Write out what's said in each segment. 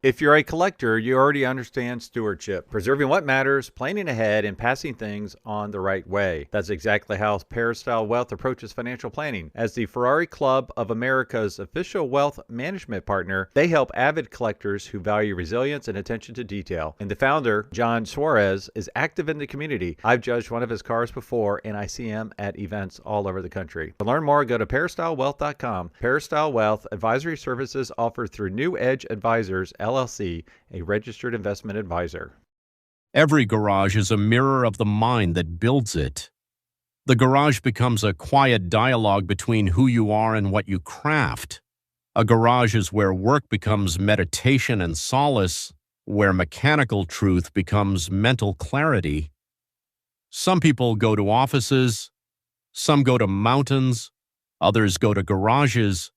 If you're a collector, you already understand stewardship, preserving what matters, planning ahead, and passing things on the right way. That's exactly how Peristyle Wealth approaches financial planning. As the Ferrari Club of America's official wealth management partner, they help avid collectors who value resilience and attention to detail. And the founder, John Suarez, is active in the community. I've judged one of his cars before, and I see him at events all over the country. To learn more, go to peristylewealth.com. Peristyle Wealth advisory services offered through New Edge Advisors, LLC, a registered investment advisor. Every garage is a mirror of the mind that builds it. The garage becomes a quiet dialogue between who you are and what you craft. A garage is where work becomes meditation and solace, where mechanical truth becomes mental clarity. Some people go to offices, some go to mountains, others go to garages.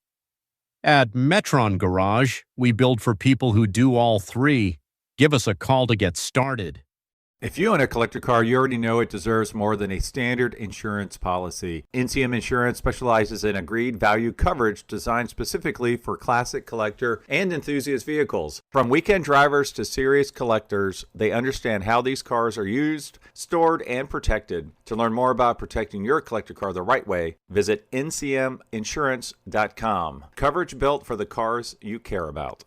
At Metron Garage, we build for people who do all three. Give us a call to get started. If you own a collector car, you already know it deserves more than a standard insurance policy. NCM Insurance specializes in agreed value coverage designed specifically for classic, collector, and enthusiast vehicles. From weekend drivers to serious collectors, they understand how these cars are used, stored, and protected. To learn more about protecting your collector car the right way, visit ncminsurance.com. Coverage built for the cars you care about.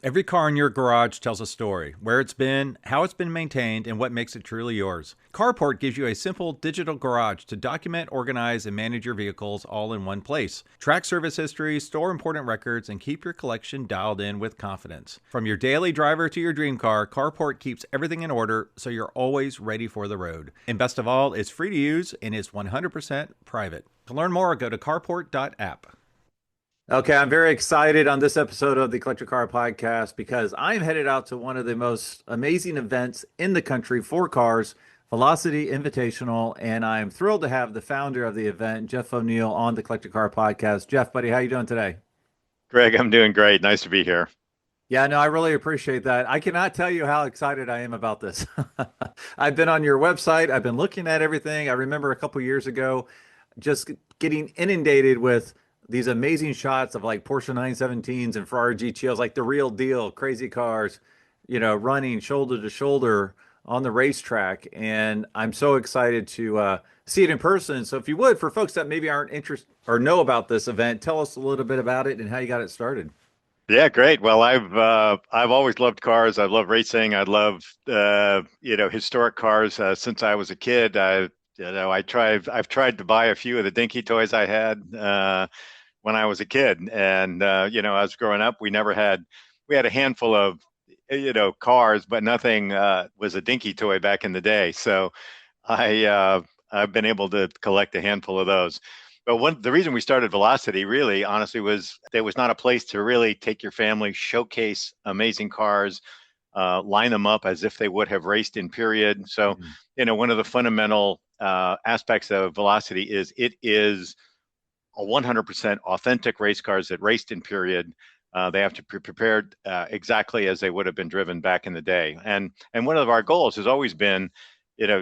Every car in your garage tells a story, where it's been, how it's been maintained, and what makes it truly yours. Carport gives you a simple digital garage to document, organize, and manage your vehicles all in one place. Track service history, store important records, and keep your collection dialed in with confidence. From your daily driver to your dream car, Carport keeps everything in order so you're always ready for the road. And best of all, it's free to use and is 100% private. To learn more, go to carport.app. Okay, I'm very excited on this episode of the Collector Car Podcast because I'm headed out to one of the most amazing events in the country for cars, Velocity Invitational, and I'm thrilled to have the founder of the event, Jeff O'Neill, on the Collector Car Podcast. Jeff, buddy, how you doing today? Greg, I'm doing great. Nice to be here. Yeah, no, I really appreciate that. I cannot tell you how excited I am about this. I've been on your website. I've been looking at everything. I remember a couple years ago just getting inundated with these amazing shots of like Porsche 917s and Ferrari GTOs, like the real deal, crazy cars, running shoulder to shoulder on the racetrack. And I'm so excited to see it in person. So if you would, for folks that maybe aren't interested or know about this event, tell us a little bit about it and how you got it started. Yeah, great. Well, I've always loved cars. I love racing. I love historic cars since I was a kid. I've tried to buy a few of the dinky toys I had when I was a kid, and I was growing up. We had a handful of cars, but nothing was a dinky toy back in the day. So I've been able to collect a handful of those. But the reason we started Velocity, really, honestly, was there was not a place to really take your family, showcase amazing cars, line them up as if they would have raced in period. So, one of the fundamental aspects of Velocity is it is a 100% authentic race cars that raced in period. They have to be prepared exactly as they would have been driven back in the day. And one of our goals has always been,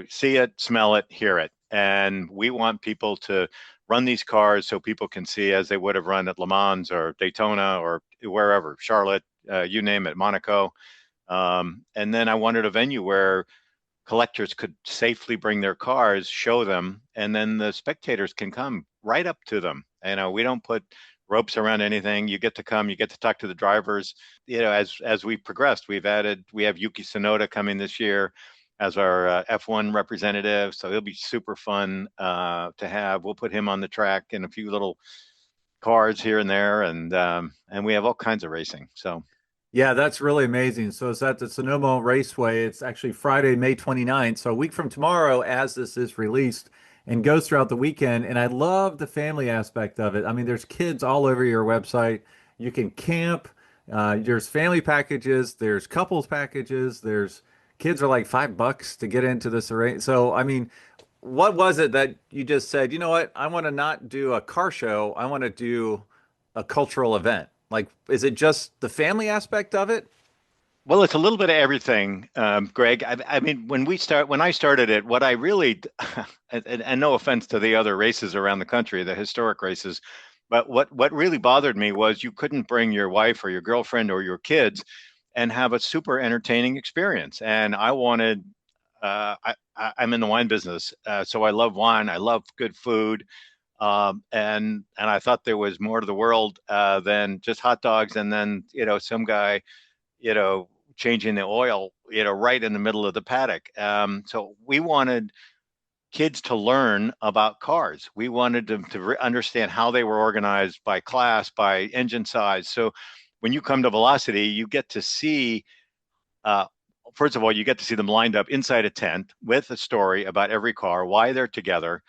see it, smell it, hear it. And we want people to run these cars so people can see as they would have run at Le Mans or Daytona or wherever, Charlotte, you name it, Monaco. And then I wanted a venue where collectors could safely bring their cars, show them, and then the spectators can come right up to them. We don't put ropes around anything. You get to come, you get to talk to the drivers. As we progressed, we have Yuki Tsunoda coming this year as our F1 representative. So it'll be super fun to have. We'll put him on the track in a few little cars here and there, and we have all kinds of racing. So. Yeah, that's really amazing. So it's at the Sonoma Raceway. It's actually Friday, May 29th. So a week from tomorrow, as this is released, and goes throughout the weekend. And I love the family aspect of it. I mean, there's kids all over your website. You can camp. There's family packages. There's couples packages. There's kids are like $5 to get into this array. So, I mean, what was it that you just said, you know what? I want to not do a car show. I want to do a cultural event. Like, is it just the family aspect of it? Well, it's a little bit of everything, Greg. I mean, when I started it, what I really, and no offense to the other races around the country, the historic races, but what really bothered me was you couldn't bring your wife or your girlfriend or your kids and have a super entertaining experience. And I wanted, I'm in the wine business, so I love wine. I love good food, and I thought there was more to the world than just hot dogs, and then some guy changing the oil right in the middle of the paddock. So we wanted kids to learn about cars. We wanted them to understand how they were organized by class, by engine size. So when you come to Velocity, you get to see, uh, first of all, you get to see them lined up inside a tent with a story about every car, why they're together.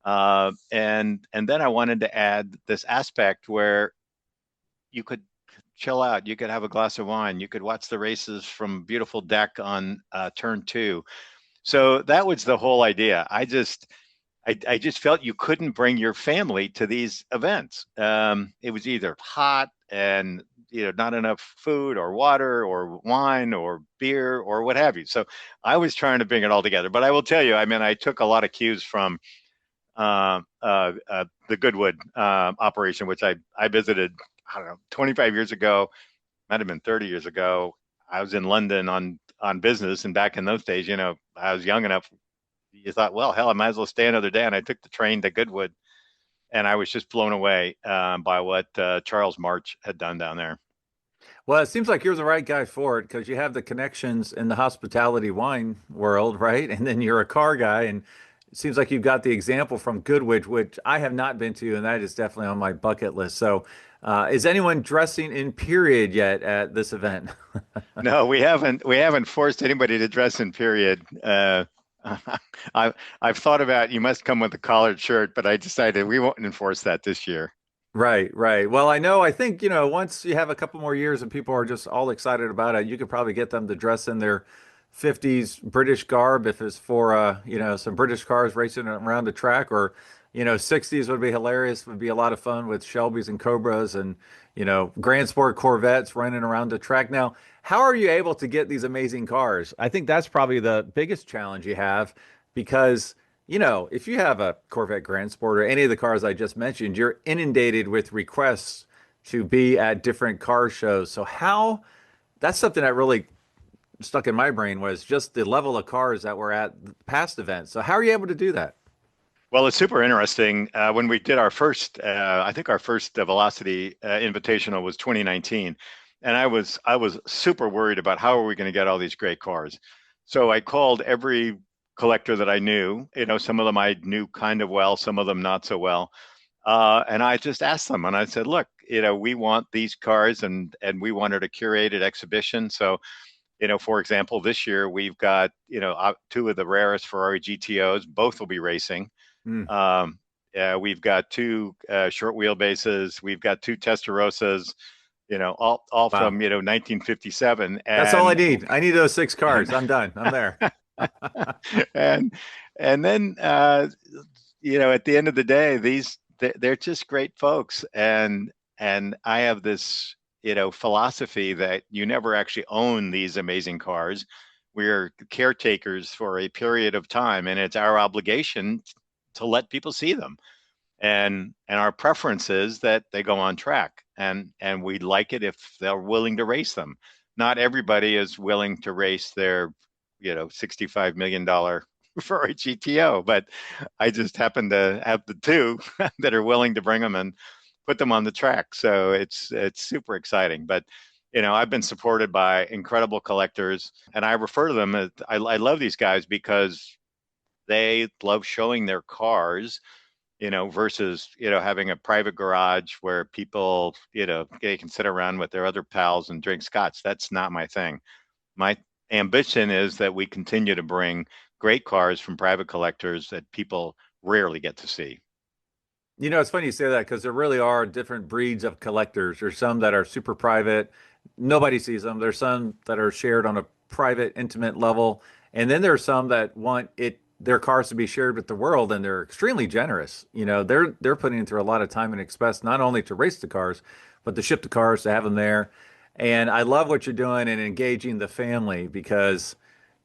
And then I wanted to add this aspect where you could chill out. You could have a glass of wine. You could watch the races from beautiful deck on turn two. So that was the whole idea. I just felt you couldn't bring your family to these events. It was either hot and not enough food or water or wine or beer or what have you. So I was trying to bring it all together. But I will tell you, I mean, I took a lot of cues from the Goodwood operation, which I visited, I don't know, 25 years ago, might have been 30 years ago. I was in London on business, and back in those days, I was young enough. You thought, well, hell, I might as well stay another day. And I took the train to Goodwood, and I was just blown away by what Charles March had done down there. Well, it seems like you're the right guy for it because you have the connections in the hospitality wine world, right? And then you're a car guy, and it seems like you've got the example from Goodwood, which I have not been to, and that is definitely on my bucket list. So, is anyone dressing in period yet at this event? No, we haven't forced anybody to dress in period. I've thought about you must come with a collared shirt, but I decided we won't enforce that this year. Right, right. Well, I think, once you have a couple more years and people are just all excited about it, you could probably get them to dress in their 50s British garb if it's for, some British cars racing around the track, or, 60s would be hilarious, would be a lot of fun with Shelbys and Cobras and, Grand Sport Corvettes running around the track. Now, how are you able to get these amazing cars? I think that's probably the biggest challenge you have because if you have a Corvette Grand Sport or any of the cars I just mentioned, you're inundated with requests to be at different car shows. So that's something that really stuck in my brain was just the level of cars that were at past events. So how are you able to do that? Well, it's super interesting. When we did our first, I think our first Velocity Invitational was 2019, and I was super worried about how are we going to get all these great cars. So I called every collector that I knew. Some of them I knew kind of well, some of them not so well. And I just asked them, and I said, "Look, we want these cars, and we wanted a curated exhibition. So, for example, this year we've got two of the rarest Ferrari GTOs. Both will be racing. Mm, We've got two short wheelbases. We've got two Testarossas. All wow. from 1957, That's all I and need. I need those six cars. I'm done. I'm there. and and then at the end of the day, they're just great folks, and I have this philosophy that you never actually own these amazing cars. We're caretakers for a period of time, and it's our obligation to let people see them. And our preference is that they go on track, and we like it if they're willing to race them. Not everybody is willing to race their $65 million Ferrari GTO, but I just happen to have the two that are willing to bring them and put them on the track. So it's super exciting. But I've been supported by incredible collectors, and I refer to them as I love these guys because they love showing their cars, versus, having a private garage where people, they can sit around with their other pals and drink scotch. That's not my thing. My ambition is that we continue to bring great cars from private collectors that people rarely get to see. It's funny you say that because there really are different breeds of collectors. There's some that are super private, nobody sees them. There's some that are shared on a private, intimate level, and then there's some that want their cars to be shared with the world, and they're extremely generous. They're putting through a lot of time and expense not only to race the cars, but to ship the cars, to have them there. And I love what you're doing and engaging the family because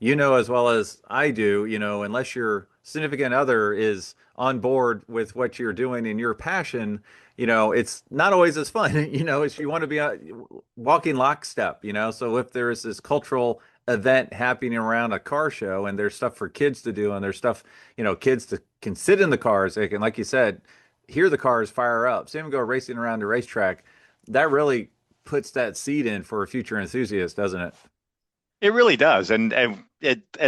you know as well as I do, unless your significant other is on board with what you're doing and your passion, it's not always as fun. It's, you want to be walking lockstep, So if there is this cultural event happening around a car show and there's stuff for kids to do and there's stuff, kids can sit in the cars, they can, like you said, hear the cars fire up, see them go racing around the racetrack. That really puts that seed in for a future enthusiast, doesn't it? It really does. And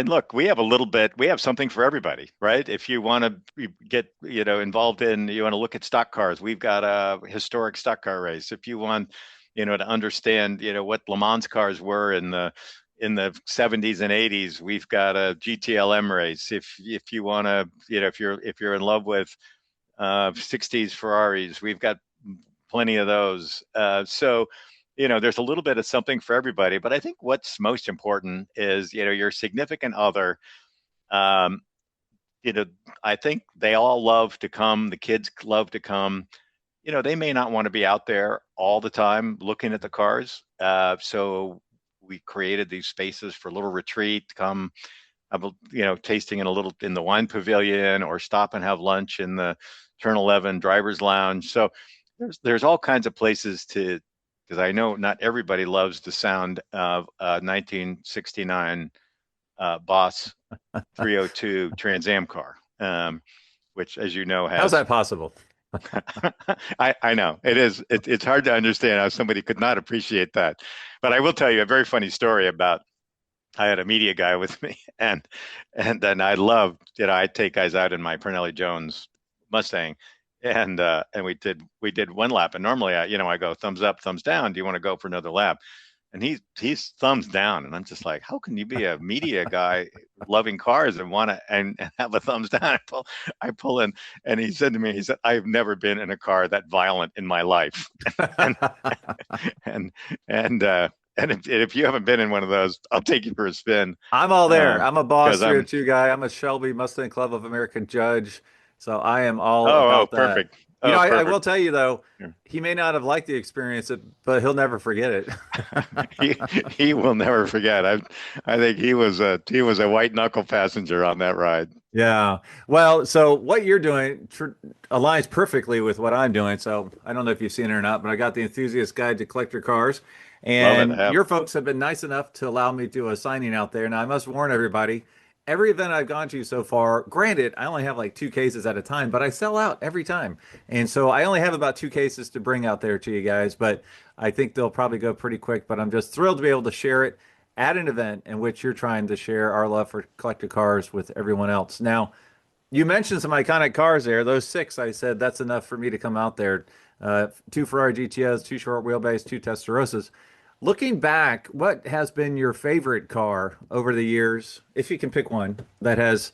look, we have a little bit, we have something for everybody, right? If you want to get, involved in, you want to look at stock cars, we've got a historic stock car race. If you want, to understand, what Le Mans cars were in the 70s and 80s, we've got a GTLM race. If you want to, if you're in love with 60s Ferraris, we've got plenty of those. So there's a little bit of something for everybody. But I think what's most important is, your significant other. Um, you know, I think they all love to come. The kids love to come. They may not want to be out there all the time looking at the cars. So we created these spaces for a little retreat, come, tasting in a little in the wine pavilion or stop and have lunch in the Turn 11 driver's lounge. So there's all kinds of places to, because I know not everybody loves the sound of a 1969 Boss 302 Trans Am car, which, as you know, How's has. that possible? I know it is. It's hard to understand how somebody could not appreciate that. But I will tell you a very funny story about. I had a media guy with me, and then I loved, I'd take guys out in my Pernelli Jones Mustang, and we did one lap, and normally I go thumbs up, thumbs down. Do you want to go for another lap? And he's thumbs down, and I'm just like, how can you be a media guy loving cars and want to and have a thumbs down? I pull in, and he said to me, he said, I've never been in a car that violent in my life, and and and uh, and if you haven't been in one of those, I'll take you for a spin, I'm all there. I'm a Boss because I'm. 302 guy. I'm a Shelby Mustang Club of American judge. So I am all Oh, about that. perfect. I, Oh, I will perfect. tell you though, he may not have liked the experience, but he'll never forget it. he he will never forget. I think he was a white knuckle passenger on that ride. Yeah. Well, so what you're doing aligns perfectly with what I'm doing. So I don't know if you've seen it or not, but I got the Enthusiast Guide to Collector Cars, Love it. I and have. your folks have been nice enough to allow me to do a signing out there. Now, I must warn everybody, every event I've gone to so far, granted, I only have like two cases at a time, but I sell out every time. And so I only have about two cases to bring out there to you guys, but I think they'll probably go pretty quick. But I'm just thrilled to be able to share it at an event in which you're trying to share our love for collector cars with everyone else. Now, you mentioned some iconic cars there. Those six, I said that's enough for me to come out there. Two Ferrari GTOs, two short wheelbase, two Testarossas. Looking back, what has been your favorite car over the years, if you can pick one that has,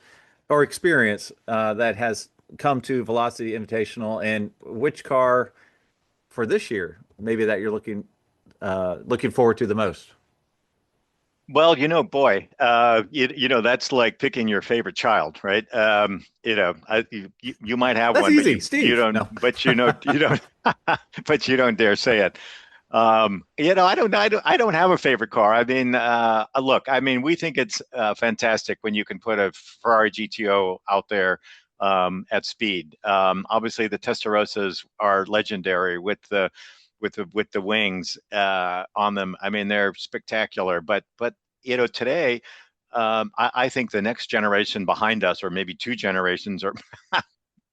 or experience that has come to Velocity Invitational, and which car for this year, maybe that you're looking forward to the most? Well, boy, that's like picking your favorite child, right? You might have That's one, but easy, you Steve. don't, No. but you don't, but you don't dare say it. I don't have a favorite car. I mean, look, I mean, we think it's fantastic when you can put a Ferrari GTO out there at speed. Obviously, the Testarossas are legendary with the wings on them. I mean, they're spectacular. But today, I think the next generation behind us, or maybe two generations, or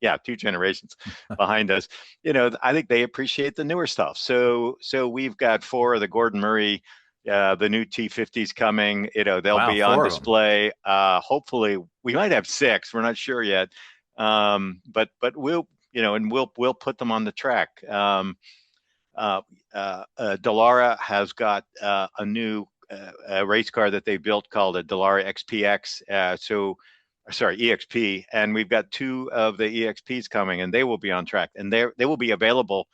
yeah, two generations behind us, I think they appreciate the newer stuff. So we've got four of the Gordon Murray, the new T50s coming. They'll Wow, be on four of them. display. Hopefully, we might have six. We're not sure yet. But we'll put them on the track. Uh, Dallara has got a new race car that they built called a Dallara XPX. Sorry, EXP, and we've got two of the EXPs coming, and they will be on track, and they will be available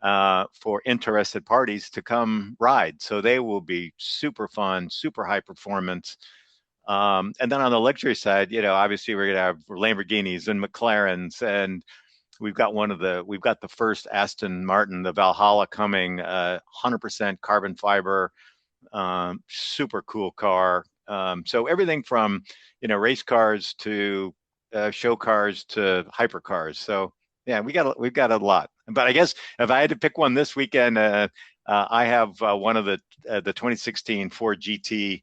for interested parties to come ride. So they will be super fun, super high performance. And then on the luxury side, obviously we're gonna have Lamborghinis and McLarens, and we've got the first Aston Martin, the Valhalla coming, 100% carbon fiber, super cool car. So everything from, race cars to show cars to hypercars. So yeah, we've got a lot. But I guess if I had to pick one this weekend, I have one of the 2016 Ford GT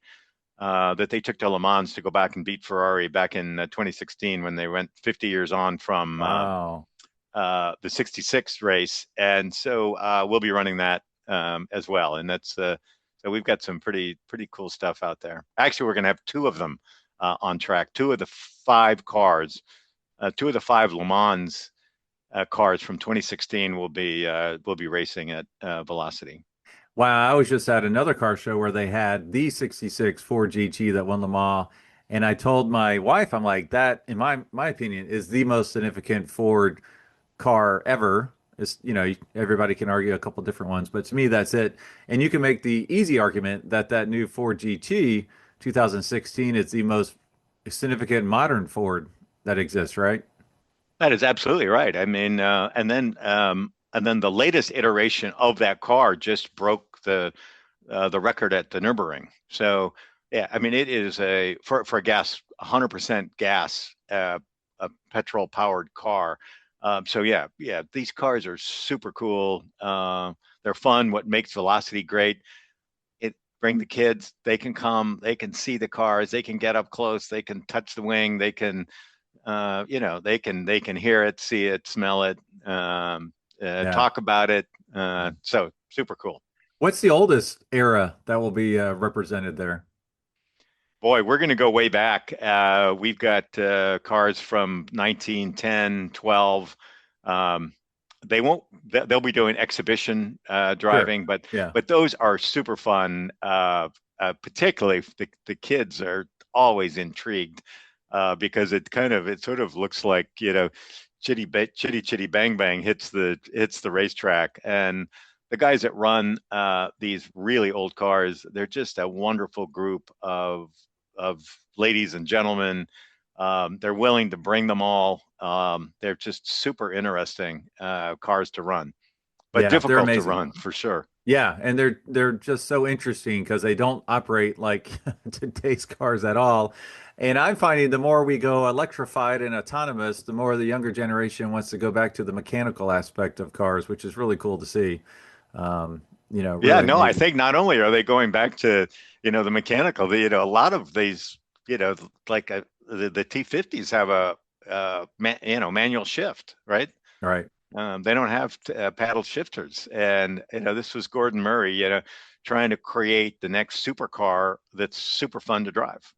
that they took to Le Mans to go back and beat Ferrari back in 2016 when they went 50 years on from Wow. the 66 race. And so we'll be running that as well. And that's so we've got some pretty cool stuff out there. Actually, we're going to have two of them on track. Two of the five cars, two of the five Le Mans cars from 2016 will be racing at Velocity. Wow, I was just at another car show where they had the 66 Ford GT that won Le Mans. And I told my wife, I'm like, that, in my opinion, is the most significant Ford car ever. It's, everybody can argue a couple different ones, but to me, that's it. And you can make the easy argument that that new Ford GT 2016 is the most significant modern Ford that exists, right? That is absolutely right. I mean, and then the latest iteration of that car just broke the record at the Nürburgring. So yeah, I mean, it is for a gas 100% gas a petrol powered car. So yeah, these cars are super cool. They're fun. What makes Velocity great? It bring the kids. They can come. They can see the cars. They can get up close. They can touch the wing. They can they can hear it, see it, smell it, Yeah. talk about it. So super cool. What's the oldest era that will be represented there? Boy, we're going to go way back. We've got cars from 1910, 12. Um, they won't. They'll be doing exhibition Sure. driving, but Yeah. but those are super fun. Particularly the kids are always intrigued because it sort of looks like chitty chitty bang bang hits the racetrack, and the guys that run these really old cars, they're just a wonderful group of ladies and gentlemen. They're willing to bring them all. They're just super interesting cars to run, but Yeah, they're difficult to amazing. run for sure. Yeah, and they're just so interesting because they don't operate like today's cars at all. And I'm finding the more we go electrified and autonomous, the more the younger generation wants to go back to the mechanical aspect of cars, which is really cool to see. Yeah, Really no, I amazing. think not only are they going back to the mechanical, a lot of these, like the T50s have a manual shift, right? All right. They don't have paddle shifters, and this was Gordon Murray, trying to create the next supercar that's super fun to drive.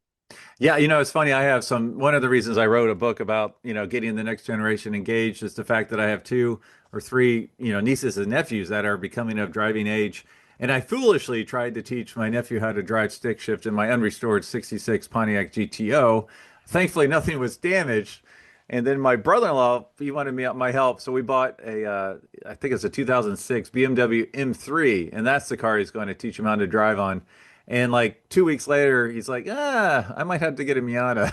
Yeah, it's funny. I have one of the reasons I wrote a book about, getting the next generation engaged is the fact that I have two or three, nieces and nephews that are becoming of driving age. And I foolishly tried to teach my nephew how to drive stick shift in my unrestored 66 Pontiac GTO. Thankfully, nothing was damaged. And then my brother-in-law, he wanted my help. So we bought I think it's a 2006 BMW M3, and that's the car he's going to teach him how to drive on. And like 2 weeks later, he's like, I might have to get a Miata.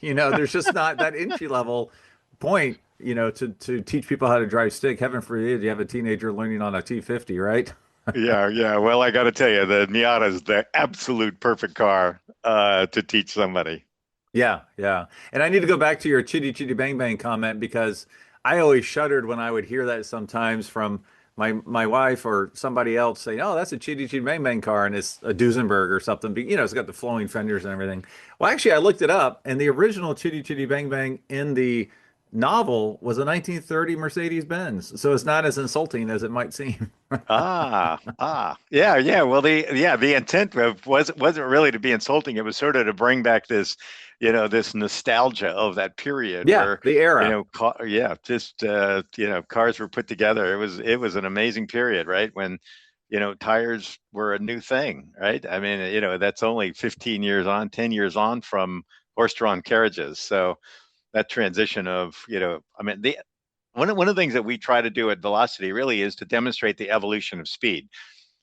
There's just not that entry level point, to teach people how to drive stick. Heaven forbid you have a teenager learning on a T50, right? Yeah, yeah. Well, I got to tell you, the Miata is the absolute perfect car to teach somebody. Yeah, yeah. And I need to go back to your chitty chitty bang bang comment because I always shuddered when I would hear that sometimes from my wife or somebody else saying, "Oh, that's a chitty chitty bang bang car," and it's a Duesenberg or something. It's got the flowing fenders and everything. Well, actually, I looked it up, and the original chitty chitty bang bang in the novel was a 1930 Mercedes Benz, so it's not as insulting as it might seem. Yeah, yeah. Well, the intent wasn't really to be insulting. It was sort of to bring back this nostalgia of that period Yeah, where, the era. yeah, just cars were put together. It was an amazing period, right? When, tires were a new thing, right? I mean, that's only 15 years on, 10 years on from horse-drawn carriages. So that transition of, I mean, one of the things that we try to do at Velocity really is to demonstrate the evolution of speed.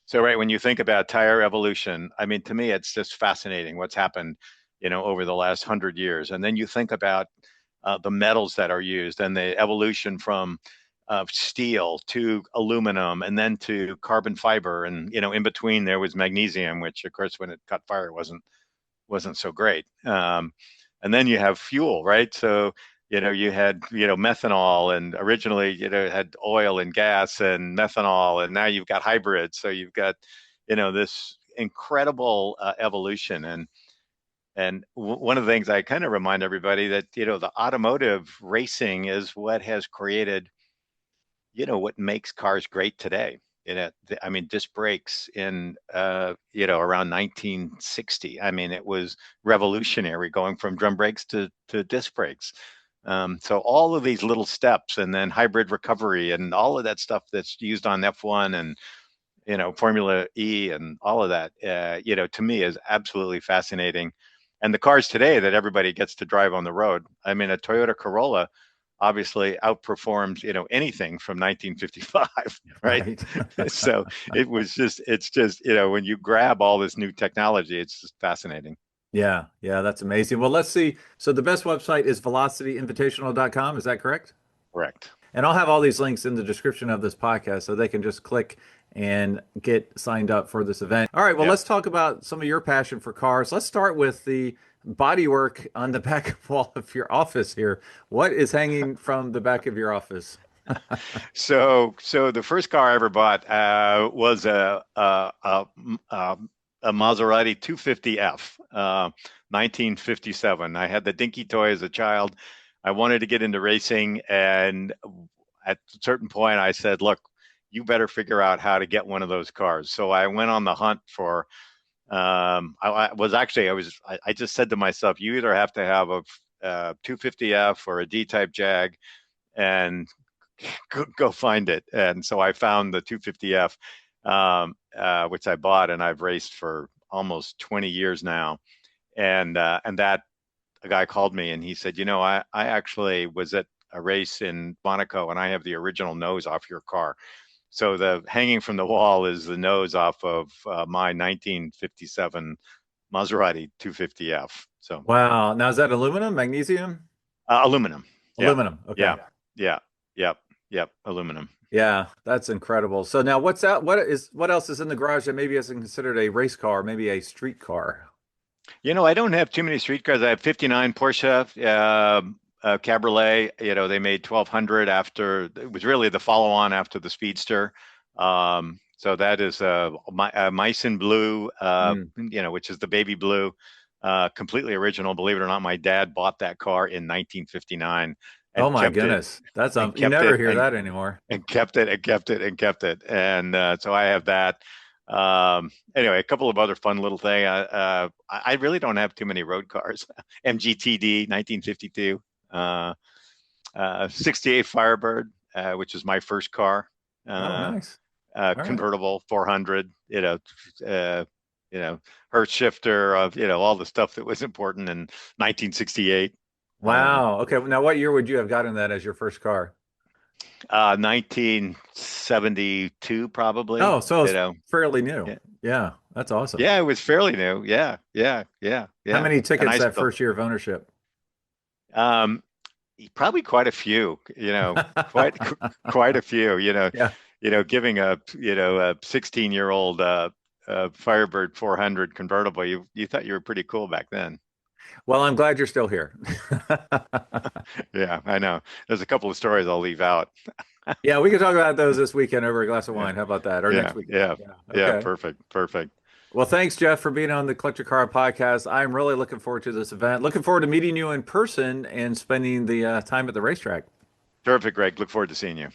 So, right, when you think about tire evolution, I mean, to me, it's just fascinating what's happened, over the last 100 years. And then you think about the metals that are used and the evolution from steel to aluminum and then to carbon fiber. And, in between there was magnesium, which, of course, when it caught fire, wasn't wasn't so great. And then you have fuel, right? So you had methanol, and originally it had oil and gas and methanol, and now you've got hybrids. So you've got this incredible evolution. And one of the things I kind of remind everybody that the automotive racing is what has created what makes cars great today. I mean, disc brakes in around 1960. I mean, it was revolutionary going from drum brakes to disc brakes. So all of these little steps, and then hybrid recovery, and all of that stuff that's used on F1 and Formula E and all of that, to me is absolutely fascinating. And the cars today that everybody gets to drive on the road. I mean, a Toyota Corolla obviously outperforms anything from 1955, right? So it's just when you grab all this new technology, it's just fascinating. Yeah, yeah, that's amazing. Well, let's see. So the best website is velocityinvitational.com. Is that correct? Correct. And I'll have all these links in the description of this podcast so they can just click and get signed up for this event. All right, well, let's talk about some of your passion for cars. Let's start with the bodywork on the back wall of your office here. What is hanging from the back of your office? So the first car I ever bought was a Maserati 250F, 1957. I had the dinky toy as a child. I wanted to get into racing, and at a certain point I said, look, you better figure out how to get one of those cars. So I went on the hunt for I just said to myself, you either have to have a 250F or a D-type Jag, and go find it. And so I found the 250F, which I bought, and I've raced for almost 20 years now. And that a guy called me and he said, I actually was at a race in Monaco, and I have the original nose off your car. So the hanging from the wall is the nose off of my 1957 Maserati 250F. So wow. Now, is that aluminum, magnesium? Aluminum. Aluminum. Okay. Yep. Aluminum. Yeah, that's incredible. So now what's out? What else is in the garage that maybe isn't considered a race car, maybe a street car? I don't have too many street cars. I have 59 Porsche Cabriolet. They made 1200 after, it was really the follow-on after the Speedster. So that is a Meissen blue, which is the baby blue, completely original. Believe it or not, my dad bought that car in 1959. Oh my goodness, that's you never hear that anymore. And kept it. And so I have that. Anyway, a couple of other fun little things. I really don't have too many road cars. MGTD 1952, 68 Firebird, which is my first car. Oh, nice. Convertible 400. Hertz shifter of all the stuff that was important in 1968. Wow. Okay. Now, what year would you have gotten that as your first car? 1972, probably. Oh, so it's fairly new. Yeah, that's awesome. Yeah, it was fairly new. Yeah. How many tickets that first year of ownership? Probably quite a few. Quite a few. Yeah. Giving a 16-year-old Firebird 400 convertible, you thought you were pretty cool back then. Well, I'm glad you're still here. Yeah, I know. There's a couple of stories I'll leave out. Yeah, we can talk about those this weekend over a glass of wine. How about that? Or next weekend. Yeah, perfect. Well, thanks, Jeff, for being on the Collector Car Podcast. I'm really looking forward to this event. Looking forward to meeting you in person and spending the time at the racetrack. Terrific, Greg. Look forward to seeing you.